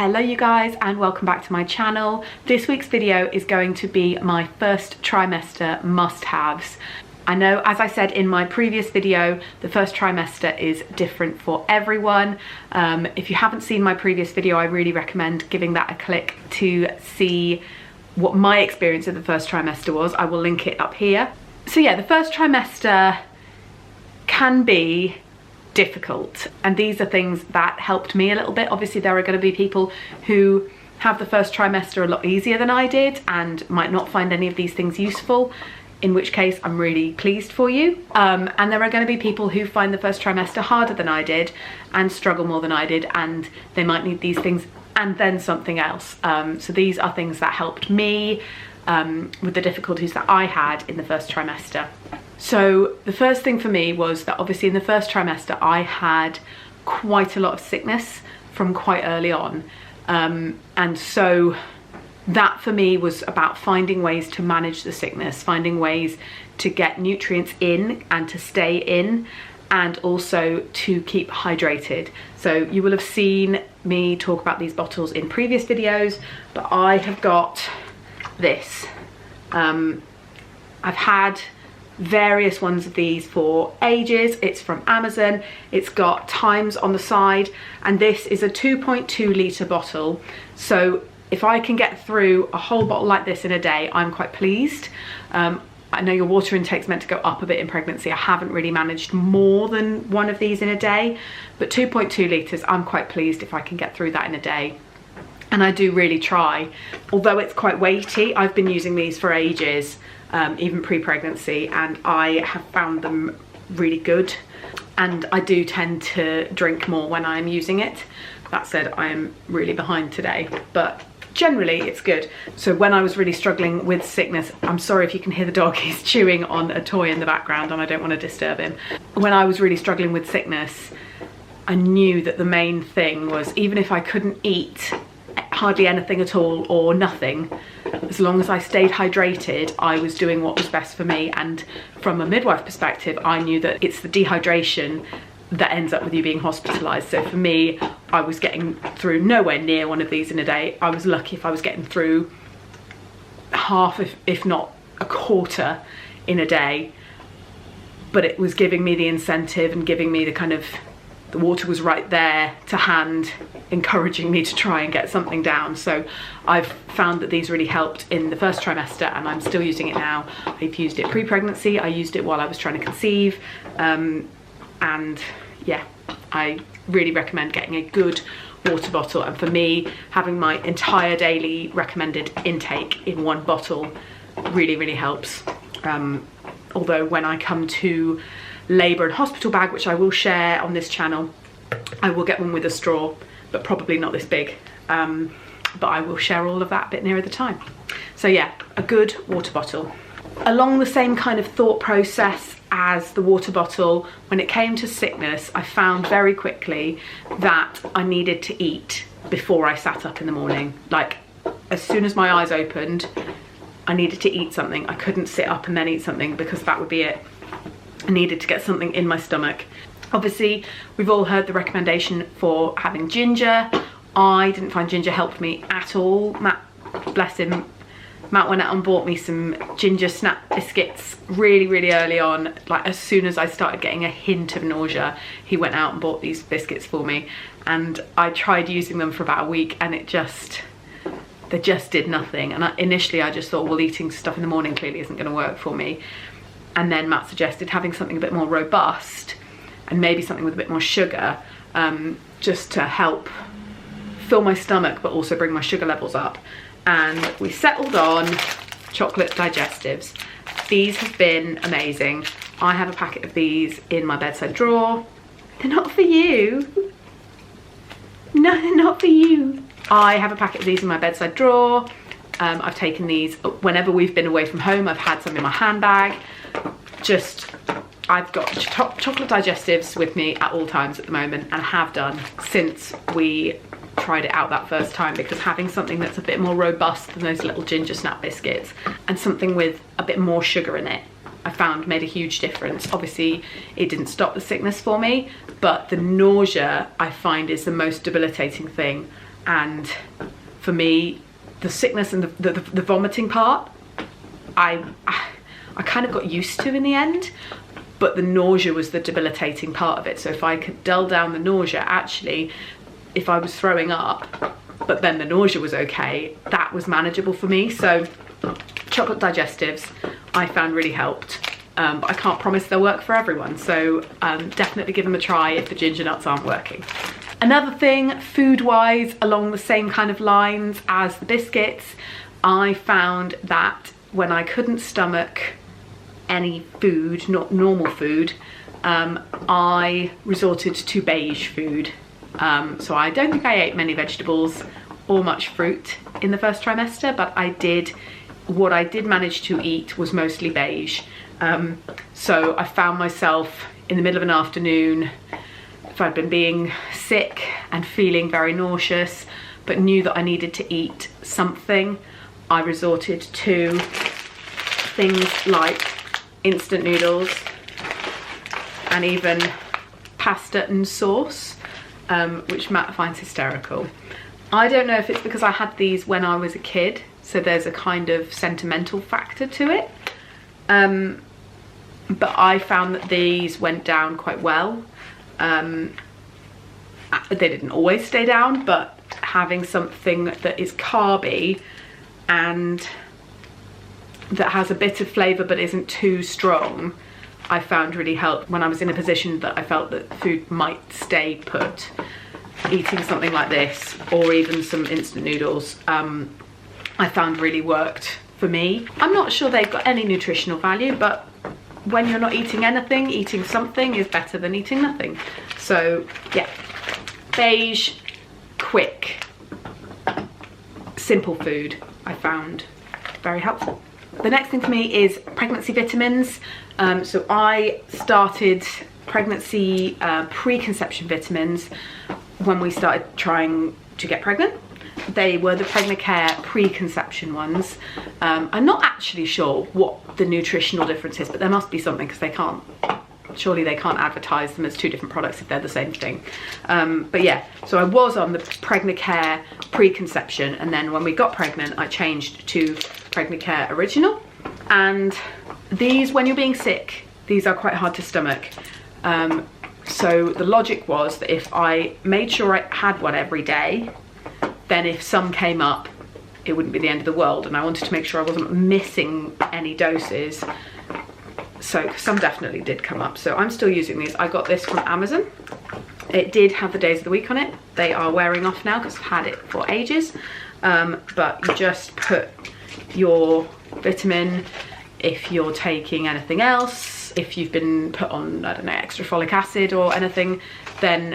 Hello you guys and welcome back to my channel. This week's video is going to be my first trimester must-haves. I know, as I said in my previous video, the first trimester is different for everyone. If you haven't seen my previous video, I really recommend giving that a click to see what my experience of the first trimester was. I will link it up here. So yeah, the first trimester can be difficult, and these are things that helped me a little bit. Obviously there are going to be people who have the first trimester a lot easier than I did and might not find any of these things useful, in which case I'm really pleased for you. And there are going to be people who find the first trimester harder than I did and struggle more than I did, and they might need these things and then something else. So these are things that helped me with the difficulties that I had in the first trimester. So the first thing for me was that obviously in the first trimester I had quite a lot of sickness from quite early on, and so that for me was about finding ways to manage the sickness, finding ways to get nutrients in and to stay in, and also to keep hydrated. So you will have seen me talk about these bottles in previous videos, but I have got this. I've had various ones of these for ages. It's from Amazon. It's got times on the side, and this is a 2.2 litre bottle. So if I can get through a whole bottle like this in a day, I'm quite pleased. I know your water intake's meant to go up a bit in pregnancy. I haven't really managed more than one of these in a day, but 2.2 litres, I'm quite pleased if I can get through that in a day. And I do really try. Although it's quite weighty, I've been using these for ages, even pre-pregnancy, and I have found them really good. And I do tend to drink more when I'm using it. That said, I am really behind today, but generally it's good. So when I was really struggling with sickness, I'm sorry if you can hear the dog, he's chewing on a toy in the background and I don't want to disturb him. When I was really struggling with sickness, I knew that the main thing was, even if I couldn't eat hardly anything at all or nothing, as long as I stayed hydrated, I was doing what was best for me. And from a midwife perspective, I knew that it's the dehydration that ends up with you being hospitalized. So for me, I was getting through nowhere near one of these in a day. I was lucky if I was getting through half, if not a quarter in a day, but it was giving me the incentive and giving me the kind of, the water was right there to hand, encouraging me to try and get something down. So I've found that these really helped in the first trimester, and I'm still using it now. I've used it pre-pregnancy, I used it while I was trying to conceive, and yeah, I really recommend getting a good water bottle. And for me, having my entire daily recommended intake in one bottle really helps. Although when I come to labour and hospital bag, which I will share on this channel, I will get one with a straw, but probably not this big. But I will share all of that a bit nearer the time. So yeah, a good water bottle. Along the same kind of thought process as the water bottle, when it came to sickness, I found very quickly that I needed to eat before I sat up in the morning. Like, as soon as my eyes opened, I needed to eat something. I couldn't sit up and then eat something, because that would be it. I needed to get something in my stomach. Obviously, we've all heard the recommendation for having ginger. I didn't find ginger helped me at all. Matt, bless him, Matt went out and bought me some ginger snap biscuits really early on. Like, as soon as I started getting a hint of nausea, he went out and bought these biscuits for me. And I tried using them for about a week, and they just did nothing. And initially I just thought, well, eating stuff in the morning clearly isn't going to work for me. And then Matt suggested having something a bit more robust, and maybe something with a bit more sugar, just to help fill my stomach but also bring my sugar levels up. And we settled on chocolate digestives. These have been amazing. I have a packet of these in my bedside drawer. They're not for you. No, they're not for you. I have a packet of these in my bedside drawer. I've taken these whenever we've been away from home. I've had some in my handbag. I've got chocolate digestives with me at all times at the moment, and have done since we tried it out that first time, because having something that's a bit more robust than those little ginger snap biscuits, and something with a bit more sugar in it, I found made a huge difference. Obviously it didn't stop the sickness for me, but the nausea I find is the most debilitating thing, and for me, the sickness and the vomiting part, I kind of got used to in the end, but the nausea was the debilitating part of it. So if I could dull down the nausea, actually, if I was throwing up, but then the nausea was okay, that was manageable for me. So chocolate digestives I found really helped. But I can't promise they'll work for everyone, so definitely give them a try if the ginger nuts aren't working. Another thing, food-wise, along the same kind of lines as the biscuits, I found that when I couldn't stomach any food, not normal food, I resorted to beige food. So I don't think I ate many vegetables or much fruit in the first trimester, but what I did manage to eat was mostly beige. So I found myself in the middle of an afternoon, if I'd been being sick and feeling very nauseous, but knew that I needed to eat something, I resorted to things like instant noodles and even pasta and sauce, which Matt finds hysterical. I don't know if it's because I had these when I was a kid, so there's a kind of sentimental factor to it. But I found that these went down quite well. They didn't always stay down, but having something that is carby and that has a bit of flavour but isn't too strong, I found really helped when I was in a position that I felt that food might stay put. Eating something like this, or even some instant noodles, I found really worked for me. I'm not sure they've got any nutritional value, but when you're not eating anything, eating something is better than eating nothing. So yeah, beige, quick, simple food I found very helpful. The next thing for me is pregnancy vitamins. So I started pregnancy preconception vitamins when we started trying to get pregnant. They were the Pregnacare preconception ones. I'm not actually sure what the nutritional difference is, but there must be something, because surely they can't advertise them as two different products if they're the same thing. But yeah, so I was on the Pregnacare preconception, and then when we got pregnant, I changed to Pregnacare original. And these, when you're being sick, these are quite hard to stomach. So the logic was that if I made sure I had one every day, then if some came up, it wouldn't be the end of the world. And I wanted to make sure I wasn't missing any doses. So some definitely did come up. So I'm still using these. I got this from Amazon. It did have the days of the week on it. They are wearing off now because I've had it for ages. But you just put your vitamin, if you're taking anything else, if you've been put on, I don't know, extra folic acid or anything, then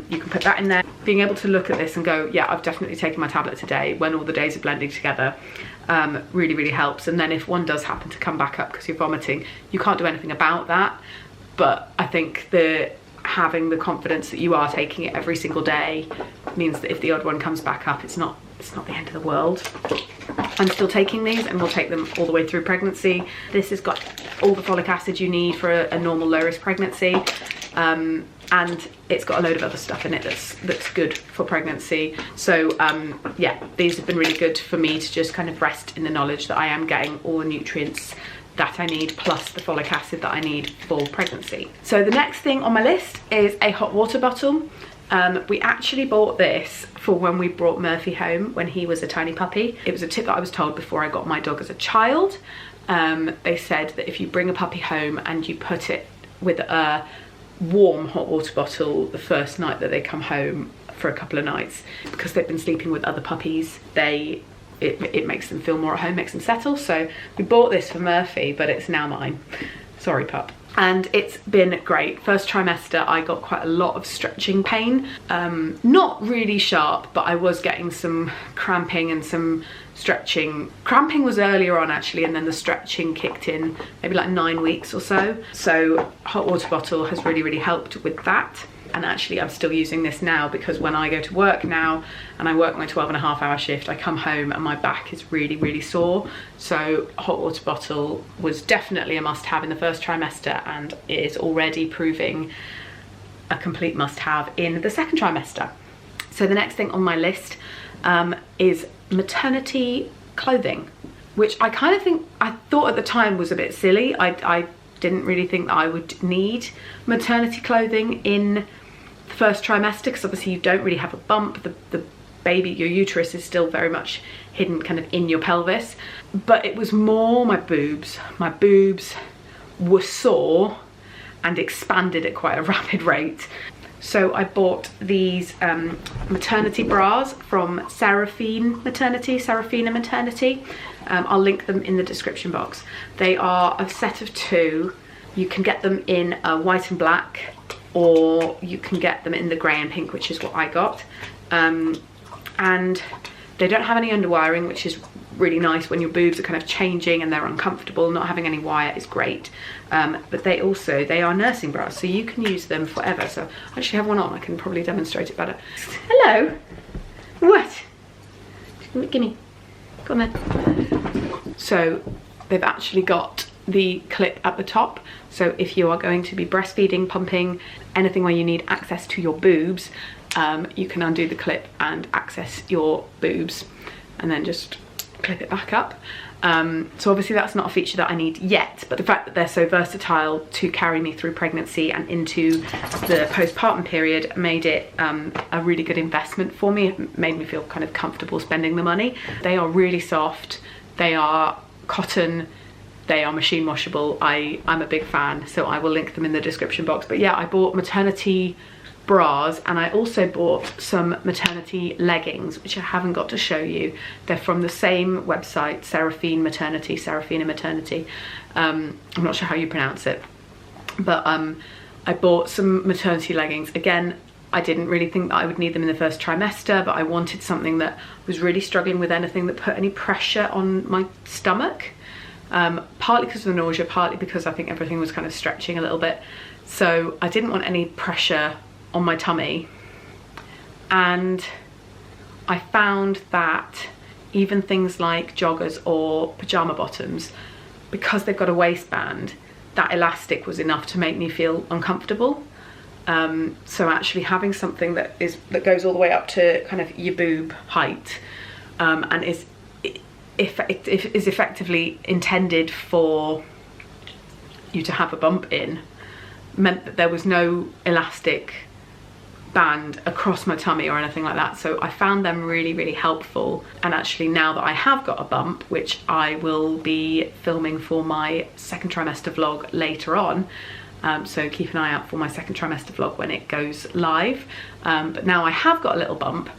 you can put that in there. Being able to look at this and go, yeah, I've definitely taken my tablet today, when all the days are blending together, really, really helps. And then if one does happen to come back up because you're vomiting, you can't do anything about that. But I think having the confidence that you are taking it every single day means that if the odd one comes back up, it's not the end of the world. I'm still taking these, and we'll take them all the way through pregnancy. This has got all the folic acid you need for a normal low-risk pregnancy, and it's got a load of other stuff in it that's good for pregnancy. So yeah, these have been really good for me to just kind of rest in the knowledge that I am getting all the nutrients that I need, plus the folic acid that I need for pregnancy. So the next thing on my list is a hot water bottle. We actually bought this for when we brought Murphy home when he was a tiny puppy. It was a tip that I was told before I got my dog as a child. They said that if you bring a puppy home and you put it with a warm hot water bottle the first night that they come home for a couple of nights, because they've been sleeping with other puppies, it makes them feel more at home, makes them settle. So we bought this for Murphy, but it's now mine. Sorry, pup. And it's been great. First trimester, I got quite a lot of stretching pain. Not really sharp, but I was getting some cramping and some stretching. Cramping was earlier on actually, and then the stretching kicked in maybe like 9 weeks or so. So hot water bottle has really, really helped with that. And actually I'm still using this now, because when I go to work now and I work my 12.5-hour shift, I come home and my back is really, really sore. So hot water bottle was definitely a must-have in the first trimester, and it is already proving a complete must-have in the second trimester. So the next thing on my list is maternity clothing, which I kind of think, I thought at the time was a bit silly. I didn't really think that I would need maternity clothing in the first trimester, because obviously you don't really have a bump. The baby, your uterus is still very much hidden kind of in your pelvis. But it was more my boobs. My boobs were sore and expanded at quite a rapid rate. So I bought these maternity bras from Serafina Maternity. I'll link them in the description box. They are a set of 2. You can get them in white and black, or you can get them in the grey and pink, which is what I got. And they don't have any underwiring, which is really nice when your boobs are kind of changing and they're uncomfortable. Not having any wire is great. But they are nursing bras, so you can use them forever. So I actually have one on, I can probably demonstrate it better. Hello. What? Gimme. Go on then. So they've actually got the clip at the top. So if you are going to be breastfeeding, pumping, anything where you need access to your boobs, you can undo the clip and access your boobs and then just clip it back up. So obviously that's not a feature that I need yet, but the fact that they're so versatile to carry me through pregnancy and into the postpartum period made it a really good investment for me. It made me feel kind of comfortable spending the money. They are really soft, they are cotton, they are machine washable. I'm a big fan, so I will link them in the description box. But yeah, I bought maternity bras, and I also bought some maternity leggings, which I haven't got to show you. They're from the same website, Serafina Maternity. I'm not sure how you pronounce it, but I bought some maternity leggings. Again, I didn't really think that I would need them in the first trimester, but I wanted something that was really struggling with anything that put any pressure on my stomach. Partly because of the nausea, partly because I think everything was kind of stretching a little bit. So I didn't want any pressure on my tummy, and I found that even things like joggers or pajama bottoms, because they've got a waistband, that elastic was enough to make me feel uncomfortable. So actually having something that goes all the way up to kind of your boob height, and is effectively intended for you to have a bump in, meant that there was no elastic band across my tummy or anything like that. So I found them really, really helpful. And actually now that I have got a bump, which I will be filming for my second trimester vlog later on, so keep an eye out for my second trimester vlog when it goes live. But now I have got a little bump,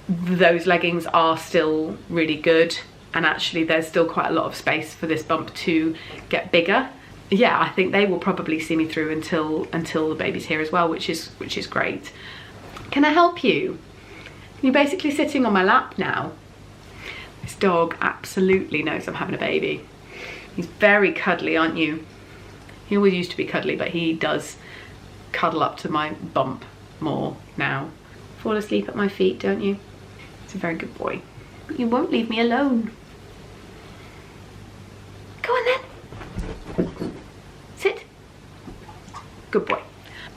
those leggings are still really good, and actually there's still quite a lot of space for this bump to get bigger. Yeah, I think they will probably see me through until the baby's here as well, which is great. Can I help you? You're basically sitting on my lap now. This dog absolutely knows I'm having a baby. He's very cuddly, aren't you? He always used to be cuddly, but he does cuddle up to my bump more now. Fall asleep at my feet, don't you? He's a very good boy. But you won't leave me alone. Go on then. Sit. Good boy.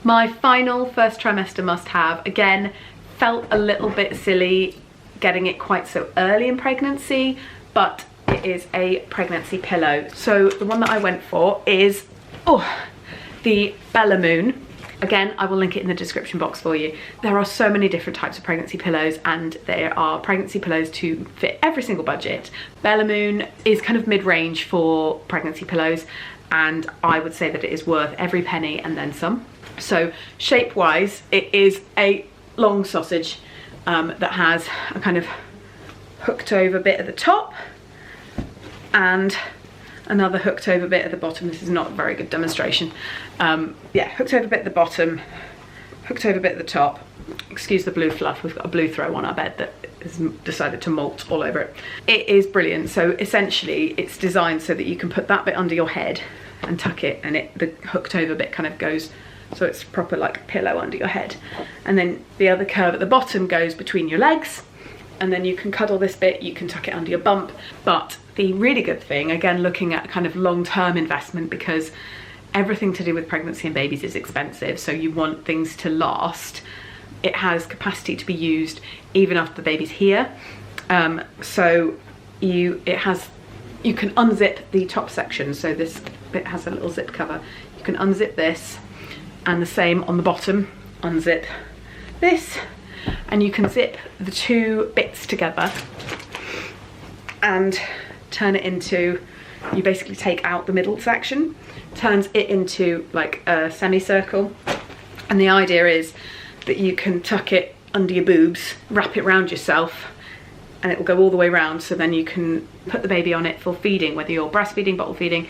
My final first trimester must-have, again, felt a little bit silly getting it quite so early in pregnancy, but it is a pregnancy pillow. So the one that I went for is the Bellamoon. Again, I will link it in the description box for you. There are so many different types of pregnancy pillows, and there are pregnancy pillows to fit every single budget. Bellamoon is kind of mid-range for pregnancy pillows, and I would say that it is worth every penny and then some. So shape-wise, it is a long sausage that has a kind of hooked over bit at the top and another hooked over bit at the bottom. This is not a very good demonstration. Yeah, hooked over bit at the bottom, hooked over bit at the top. Excuse the blue fluff, we've got a blue throw on our bed that has decided to molt all over it. It is brilliant. So essentially it's designed so that you can put that bit under your head and tuck it, and the hooked over bit kind of goes, so it's proper like a pillow under your head. And then the other curve at the bottom goes between your legs, and then you can cuddle this bit, you can tuck it under your bump. But the really good thing, again, looking at kind of long-term investment, because everything to do with pregnancy and babies is expensive, so you want things to last. it has capacity to be used even after the baby's here. So you can unzip the top section, so this bit has a little zip cover. You can unzip this, and the same on the bottom, unzip this, and you can zip the two bits together and turn it into, you basically take out the middle section, turns it into like a semicircle, and the idea is that you can tuck it under your boobs, wrap it around yourself, and it will go all the way around, so then you can put the baby on it for feeding, whether you're breastfeeding, bottle feeding.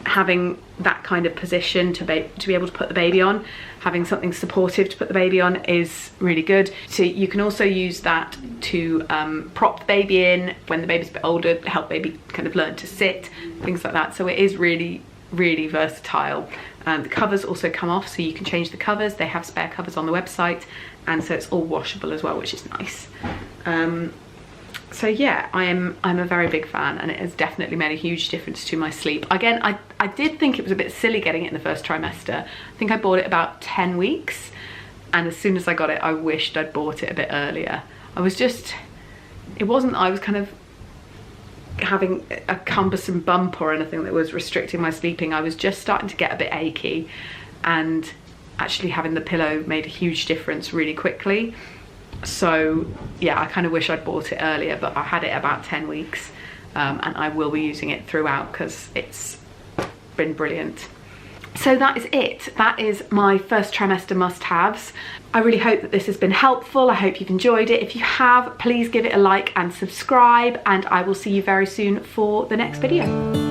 Having that kind of position to be able to put the baby on, having something supportive to put the baby on is really good. So you can also use that to prop the baby in when the baby's a bit older, help baby kind of learn to sit, things like that. So it is really, really versatile. The covers also come off, so you can change the covers. They have spare covers on the website, and so it's all washable as well, which is nice. So yeah, I'm a very big fan, and it has definitely made a huge difference to my sleep. Again, I did think it was a bit silly getting it in the first trimester. I think I bought it about 10 weeks, and as soon as I got it, I wished I'd bought it a bit earlier. I was kind of having a cumbersome bump or anything that was restricting my sleeping. I was just starting to get a bit achy, and actually having the pillow made a huge difference really quickly. So yeah, I kind of wish I'd bought it earlier, but I had it about 10 weeks, and I will be using it throughout because it's been brilliant. So that is it. That is my first trimester must-haves. I really hope that this has been helpful. I hope you've enjoyed it. If you have, please give it a like and subscribe, and I will see you very soon for the next video.